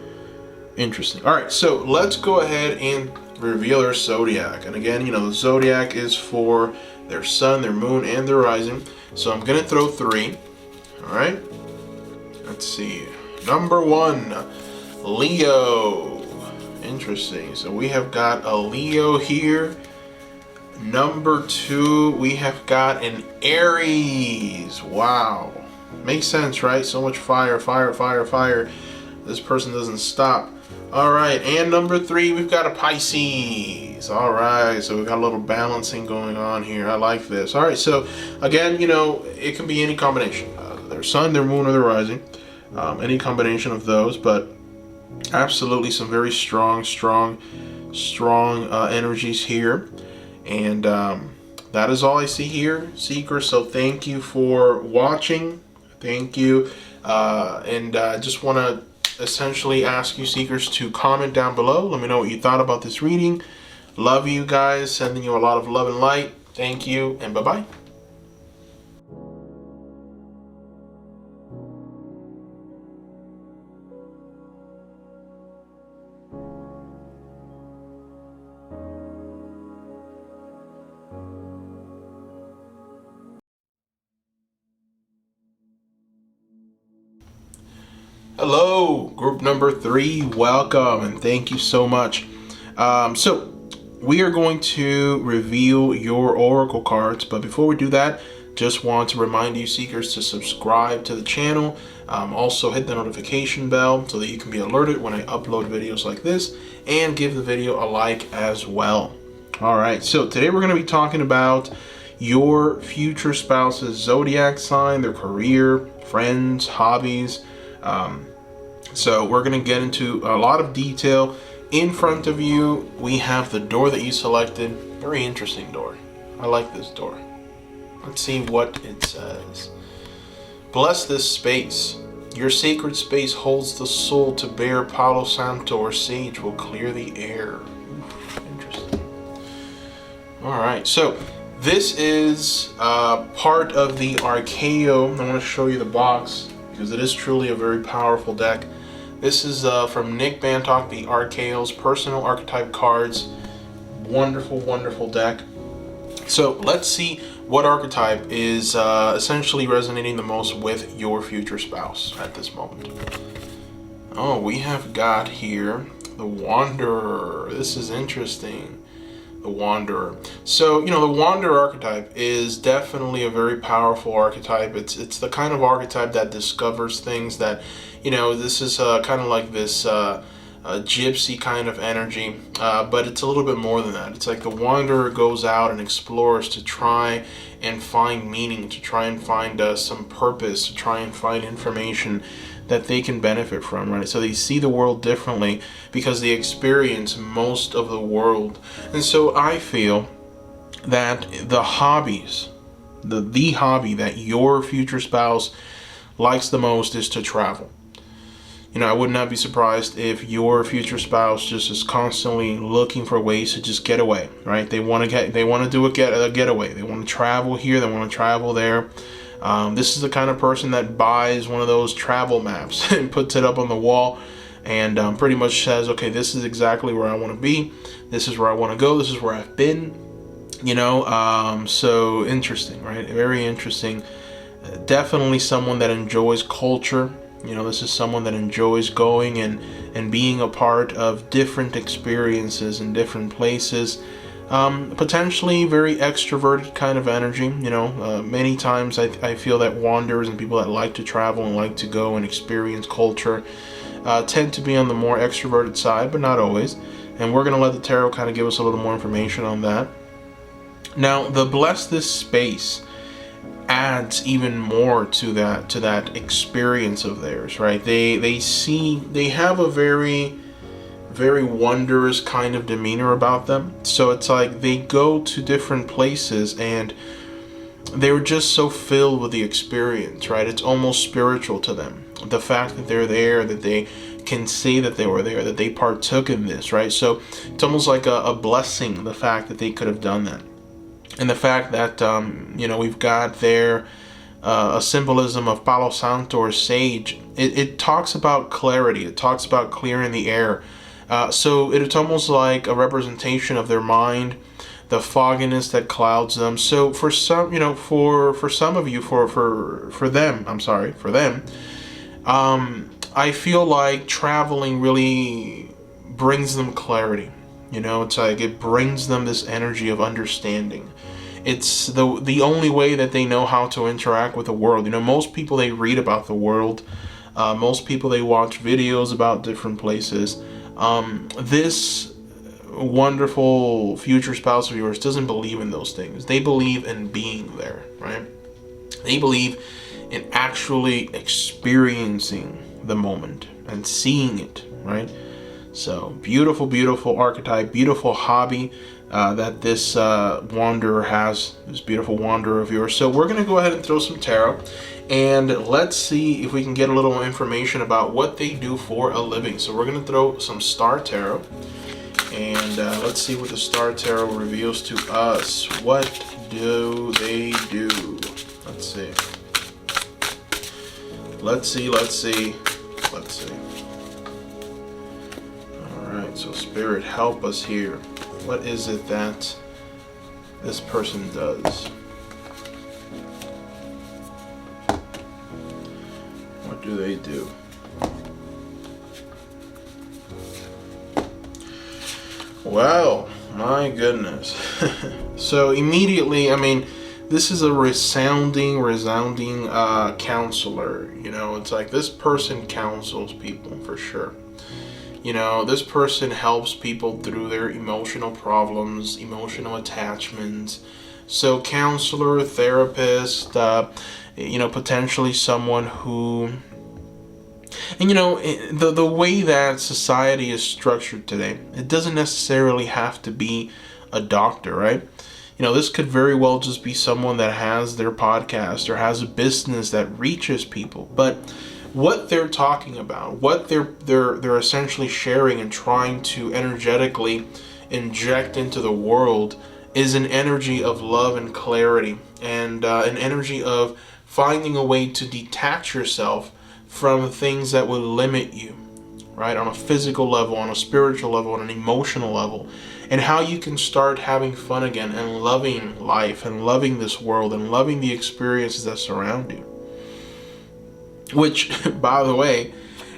interesting. All right, so let's go ahead and reveal their zodiac. And again, the zodiac is for their sun, their moon, and their rising. So I'm gonna throw 3. All right, let's see. Number 1, Leo. Interesting. So we have got a Leo here. Number 2, we have got an Aries. Wow. Makes sense, right? So much fire. This person doesn't stop. All right, and number 3, we've got a Pisces. All right, so we've got a little balancing going on here. I like this. All right, so again, it can be any combination. Their sun, their moon, or their rising. Any combination of those, but absolutely some very strong energies here. And that is all I see here, Seekers. So thank you for watching. Thank you. And I just want to essentially ask you, Seekers, to comment down below. Let me know what you thought about this reading. Love you guys. Sending you a lot of love and light. Thank you, and bye-bye. Hello, group number 3, welcome, and thank you so much. So we are going to reveal your oracle cards, but before we do that, just want to remind you, Seekers, to subscribe to the channel. Also hit the notification bell so that you can be alerted when I upload videos like this, and give the video a like as well. All right, so today we're going to be talking about your future spouse's zodiac sign, their career, friends, hobbies. So we're going to get into a lot of detail. In front of you, we have the door that you selected. Very interesting door. I like this door. Let's see what it says. Bless this space. Your sacred space holds the soul to bear. Palo Santo or sage will clear the air. Oof, interesting. All right, so this is part of the Archeo. I want to show you the box because it is truly a very powerful deck. This is from Nick Bantock, the Archaeos Personal Archetype Cards. Wonderful deck. So let's see what archetype is essentially resonating the most with your future spouse at this moment. Oh, we have got here the Wanderer. This is interesting. The Wanderer. So, the Wanderer archetype is definitely a very powerful archetype. It's the kind of archetype that discovers things that, this is kind of like this gypsy kind of energy, but it's a little bit more than that. It's like the Wanderer goes out and explores to try and find meaning, to try and find some purpose, to try and find information that they can benefit from, right? So they see the world differently because they experience most of the world. And so I feel that the hobbies, the hobby that your future spouse likes the most is to travel. I would not be surprised if your future spouse just is constantly looking for ways to just get away, right? They want to do a getaway. They want to travel here, they want to travel there. This is the kind of person that buys one of those travel maps and puts it up on the wall and pretty much says, okay, this is exactly where I want to be. This is where I want to go. This is where I've been, so interesting, right? Very interesting. Definitely someone that enjoys culture. This is someone that enjoys going and being a part of different experiences in different places. Potentially very extroverted kind of energy. Many times I feel that wanderers and people that like to travel and like to go and experience culture tend to be on the more extroverted side, but not always. And we're going to let the tarot kind of give us a little more information on that. Now, the Bless This Space adds even more to that experience of theirs, right? They have a very wondrous kind of demeanor about them. So it's like they go to different places and they were just so filled with the experience, right? It's almost spiritual to them. The fact that they're there, that they can say that they were there, that they partook in this, right? So it's almost like a blessing, the fact that they could have done that. And the fact that, we've got there a symbolism of Palo Santo or sage. It talks about clarity. It talks about clearing the air. So it's almost like a representation of their mind, the fogginess that clouds them. So for some, for some of you, for them, I feel like traveling really brings them clarity. It's like it brings them this energy of understanding. It's the only way that they know how to interact with the world. Most people, they read about the world. Most people, they watch videos about different places. This wonderful future spouse of yours doesn't believe in those things. They believe in being there, right? They believe in actually experiencing the moment and seeing it, right? So beautiful, beautiful archetype, beautiful hobby that this wanderer has, this beautiful wanderer of yours. So we're going to go ahead and throw some tarot, and let's see if we can get a little more information about what they do for a living. So we're going to throw some star tarot, and let's see what the star tarot reveals to us. What do they do? Let's see. Let's see. Alright, so Spirit, help us here. What is it that this person does? What do they do? Well, my goodness. So immediately, this is a resounding counselor. It's like this person counsels people for sure. This person helps people through their emotional problems, emotional attachments. So counselor, therapist, potentially someone who, and the way that society is structured today, it doesn't necessarily have to be a doctor, right? This could very well just be someone that has their podcast or has a business that reaches people. But what they're talking about, what they're essentially sharing and trying to energetically inject into the world is an energy of love and clarity, and an energy of finding a way to detach yourself from things that will limit you, right? On a physical level, on a spiritual level, on an emotional level, and how you can start having fun again and loving life and loving this world and loving the experiences that surround you. Which, by the way,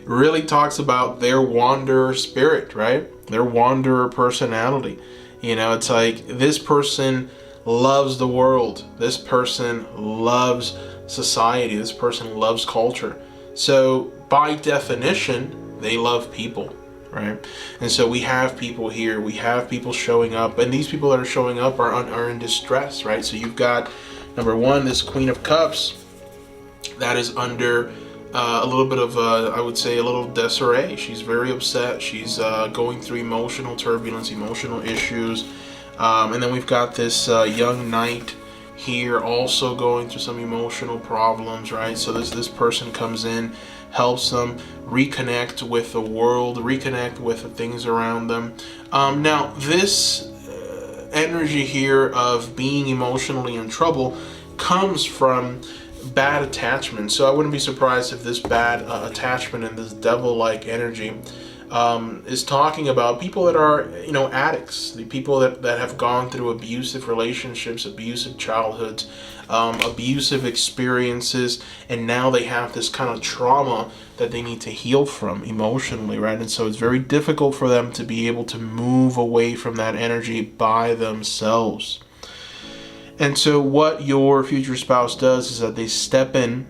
really talks about their wanderer spirit, right? Their wanderer personality. It's like this person loves the world. This person loves society. This person loves culture. So by definition, they love people, right? And so we have people here. We have people showing up. And these people that are showing up are in distress, right? So you've got, number one, this Queen of Cups that is under a little bit of, I would say, a little disarray. She's very upset. She's going through emotional turbulence, emotional issues. And then we've got this young knight here also going through some emotional problems, right? So this person comes in, helps them reconnect with the world, reconnect with the things around them. Now, this energy here of being emotionally in trouble comes from bad attachment. So I wouldn't be surprised if this bad attachment and this devil-like energy is talking about people that are, addicts, the people that have gone through abusive relationships, abusive childhoods, abusive experiences, and now they have this kind of trauma that they need to heal from emotionally, right? And so it's very difficult for them to be able to move away from that energy by themselves. And so what your future spouse does is that they step in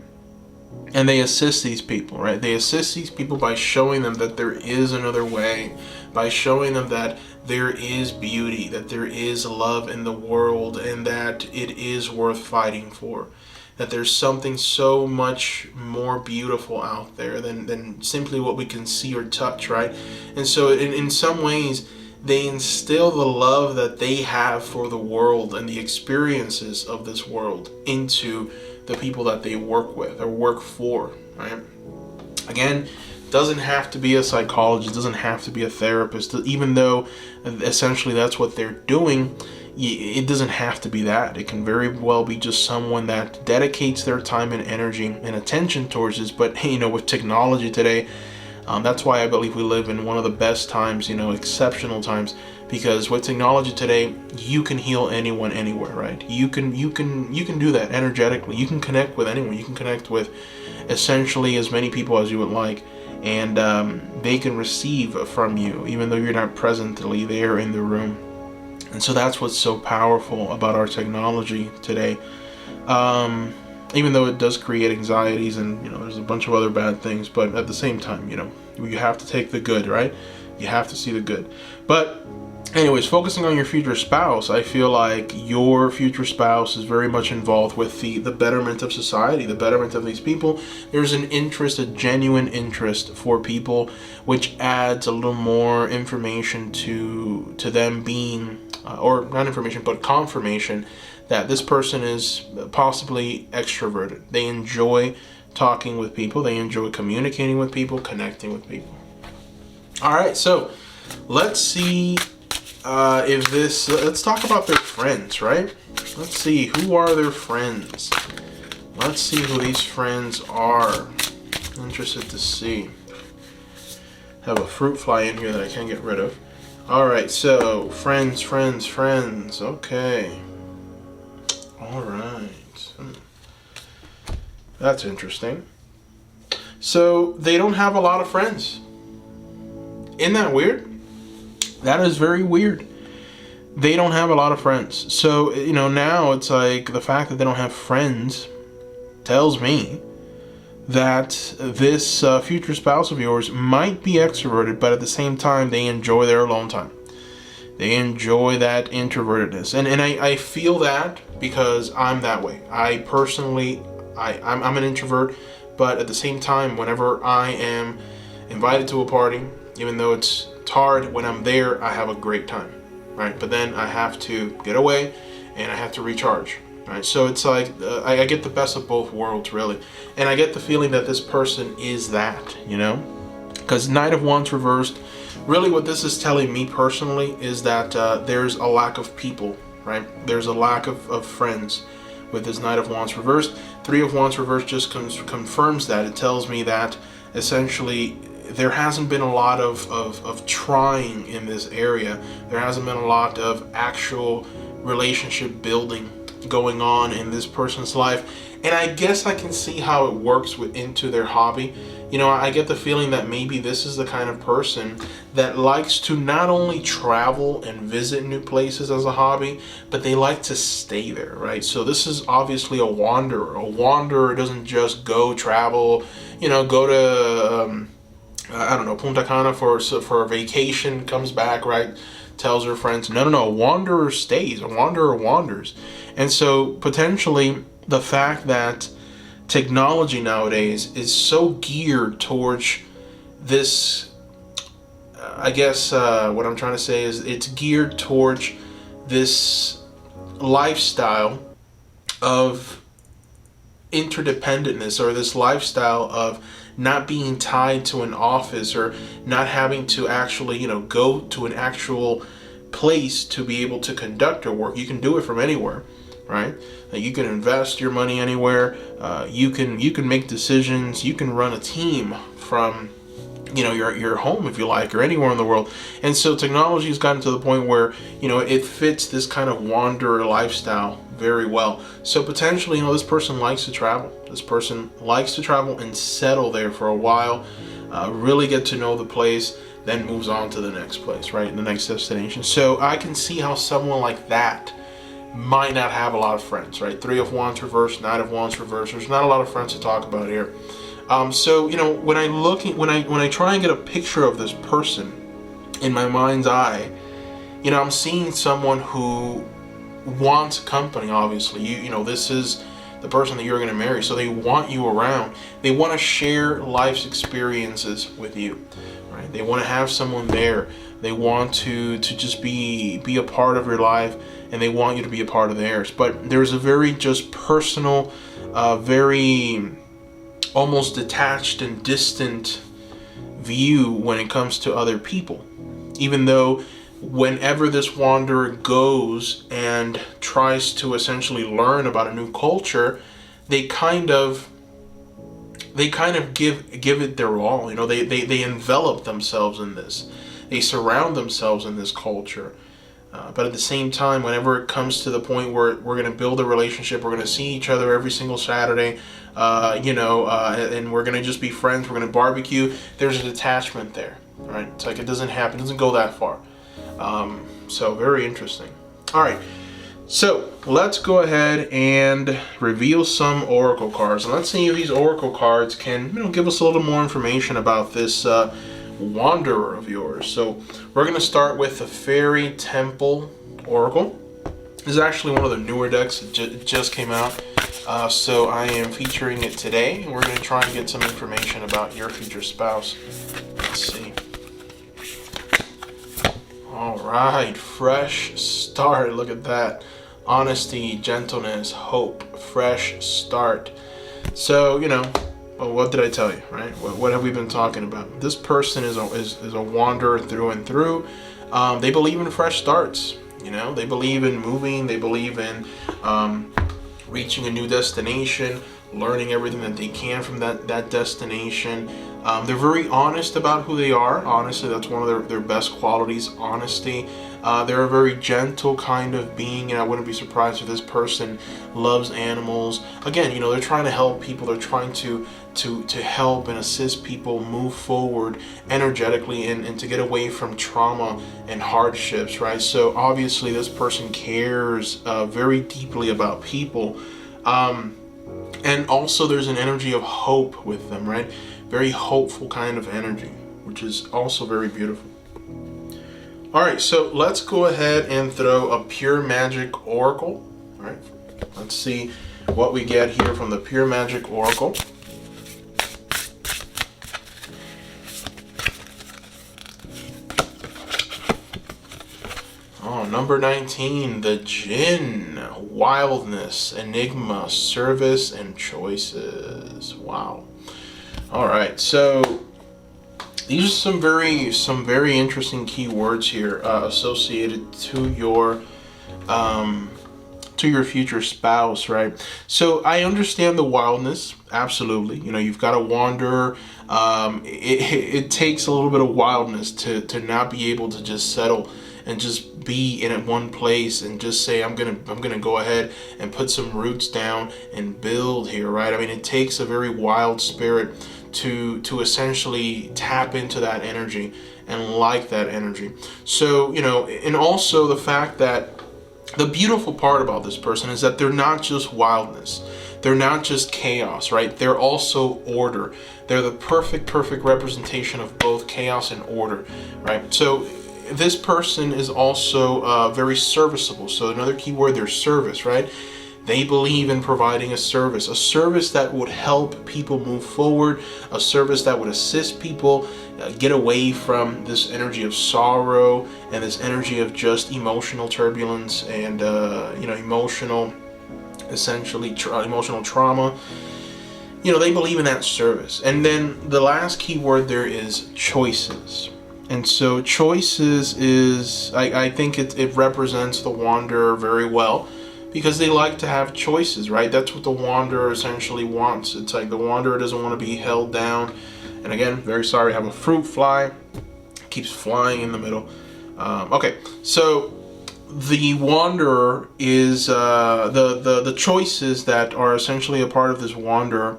and they assist these people, right? They assist these people by showing them that there is another way, by showing them that there is beauty, that there is love in the world, and that it is worth fighting for. That there's something so much more beautiful out there than simply what we can see or touch, right? And so in some ways, they instill the love that they have for the world and the experiences of this world into the people that they work with or work for, right? Again, Doesn't have to be a psychologist, doesn't have to be a therapist, even though essentially that's what they're doing. It doesn't have to be that. It can very well be just someone that dedicates their time and energy and attention towards this. But with technology today, that's why I believe we live in one of the best times, exceptional times, because with technology today, you can heal anyone anywhere, right? You can do that energetically. You can connect with anyone. You can connect with essentially as many people as you would like, and they can receive from you, even though you're not presently there in the room. And so that's what's so powerful about our technology today. Even though it does create anxieties and there's a bunch of other bad things, but at the same time, you have to take the good, right? You have to see the good. But anyways, focusing on your future spouse, I feel like your future spouse is very much involved with the betterment of society, the betterment of these people. There's an interest, a genuine interest for people, which adds a little more information to them being, or not information, but confirmation that this person is possibly extroverted. They enjoy talking with people. They enjoy communicating with people, connecting with people. All right, so let's see let's talk about their friends, right? Let's see, who are their friends? Let's see who these friends are. I'm interested to see. Have a fruit fly in here that I can't get rid of. All right, so friends. Okay. All right. That's interesting. So they don't have a lot of friends. Isn't that weird? That is very weird. They don't have a lot of friends. So, now it's like the fact that they don't have friends tells me that this future spouse of yours might be extroverted, but at the same time, they enjoy their alone time. They enjoy that introvertedness. And I feel that because I'm that way. I personally, I'm an introvert, but at the same time, whenever I am invited to a party, even though it's hard, when I'm there, I have a great time, right? But then I have to get away and I have to recharge, right? So it's like I get the best of both worlds, really. And I get the feeling that this person is that, because Knight of Wands reversed, really what this is telling me personally is that there's a lack of people, right? There's a lack of friends with this Knight of Wands reversed. Three of Wands reversed just confirms that. It tells me that essentially there hasn't been a lot of trying in this area. There hasn't been a lot of actual relationship building going on in this person's life. And I guess I can see how it works into their hobby. I get the feeling that maybe this is the kind of person that likes to not only travel and visit new places as a hobby, but they like to stay there, right? So this is obviously a wanderer. A wanderer doesn't just go travel, go to I don't know, Punta Cana for a vacation, comes back, right? Tells her friends, no. A wanderer stays. A wanderer wanders. And so potentially the fact that technology nowadays is so geared towards this, I guess what I'm trying to say is it's geared towards this lifestyle of interdependentness, or this lifestyle of not being tied to an office, or not having to actually, go to an actual place to be able to conduct your work. You can do it from anywhere, right? You can invest your money anywhere. You can make decisions. You can run a team from, your home if you like, or anywhere in the world. And so technology has gotten to the point where, it fits this kind of wanderer lifestyle very well. So potentially, this person likes to travel. This person likes to travel and settle there for a while, really get to know the place, then moves on to the next place, right? The next destination. So I can see how someone like that might not have a lot of friends, right? Three of Wands reversed, Knight of Wands reversed. There's not a lot of friends to talk about here. So when I try and get a picture of this person in my mind's eye, I'm seeing someone who wants company. Obviously, this is the person that you're going to marry, so they want you around. They want to share life's experiences with you, right? They want to have someone there. They want to just be a part of your life, and they want you to be a part of theirs. But there's a very just personal, very almost detached and distant view when it comes to other people. Even though whenever this wanderer goes and tries to essentially learn about a new culture, they kind of give it their all. You know, they envelop themselves in this. They surround themselves in this culture. But at the same time, whenever it comes to the point where we're going to build a relationship, we're going to see each other every single Saturday, and we're going to just be friends, we're going to barbecue, there's a detachment there, right? It's like it doesn't happen, it doesn't go that far. So very interesting. All right, so let's go ahead and reveal some oracle cards, and let's see if these oracle cards can, give us a little more information about this wanderer of yours. So we're going to start with the Fairy Temple Oracle. This is actually one of the newer decks. It just came out, so I am featuring it today. We're going to try and get some information about your future spouse. Let's see. All right, fresh start. Look at that. Honesty, gentleness, hope, fresh start. So, well, what did I tell you, right? What have we been talking about? This person is a wanderer through and through. They believe in fresh starts. They believe in moving. They believe in reaching a new destination, learning everything that they can from that destination. They're very honest about who they are. Honestly, that's one of their best qualities, honesty. They're a very gentle kind of being, and I wouldn't be surprised if this person loves animals. Again, they're trying to help people. They're trying to help and assist people move forward energetically and to get away from trauma and hardships, right? So obviously this person cares very deeply about people. And also there's an energy of hope with them, right? Very hopeful kind of energy, which is also very beautiful. All right, so let's go ahead and throw a Pure Magic Oracle. All right, let's see what we get here from the Pure Magic Oracle. Oh, number 19, the Jinn. Wildness, enigma, service, and choices. Wow. All right, so these are some very interesting keywords here associated to your future spouse, right? So I understand the wildness, absolutely. You've got to wander. It takes a little bit of wildness to not be able to just settle and just be in one place and just say I'm gonna go ahead and put some roots down and build here, right? I mean, it takes a very wild spirit to essentially tap into that energy and like that energy. So and also the fact that the beautiful part about this person is that they're not just wildness. They're not just chaos, right? They're also order. They're the perfect representation of both chaos and order, right? So this person is also very serviceable. So another key word there, service, right? They believe in providing a service that would help people move forward, a service that would assist people get away from this energy of sorrow and this energy of just emotional turbulence and emotional trauma. They believe in that service. And then the last key word there is choices. And so choices is, I think it represents the wanderer very well, because they like to have choices, right? That's what the wanderer essentially wants. It's like the wanderer doesn't want to be held down. And again, very sorry, I have a fruit fly. Keeps flying in the middle. Okay, so the wanderer is the choices that are essentially a part of this wanderer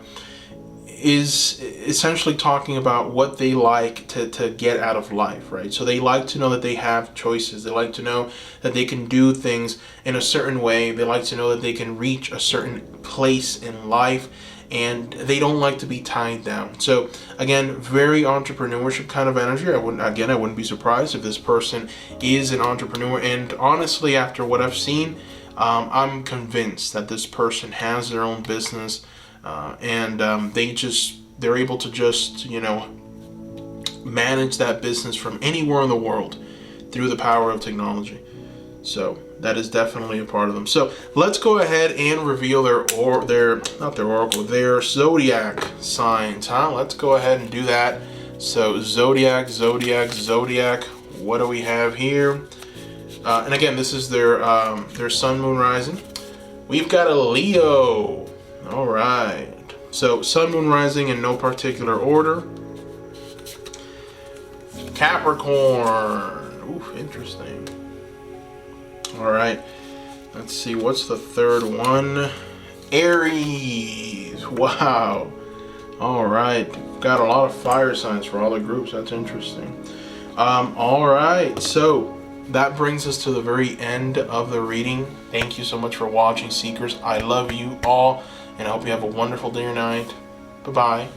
is essentially talking about what they like to get out of life, right? So they like to know that they have choices. They like to know that they can do things in a certain way. They like to know that they can reach a certain place in life, and they don't like to be tied down. So again, very entrepreneurship kind of energy. I wouldn't be surprised if this person is an entrepreneur. And honestly, after what I've seen, I'm convinced that this person has their own business. And they're able to just manage that business from anywhere in the world through the power of technology. So that is definitely a part of them. So let's go ahead and reveal their zodiac signs, huh? Let's go ahead and do that. So Zodiac, Zodiac, Zodiac. What do we have here? And again, this is their Sun, Moon, Rising. We've got a Leo. All right. So Sun, Moon, Rising in no particular order. Capricorn. Ooh, interesting. All right. Let's see. What's the third one? Aries. Wow. All right. Got a lot of fire signs for all the groups. That's interesting. All right. So that brings us to the very end of the reading. Thank you so much for watching, Seekers. I love you all, and I hope you have a wonderful day or night. Bye-bye.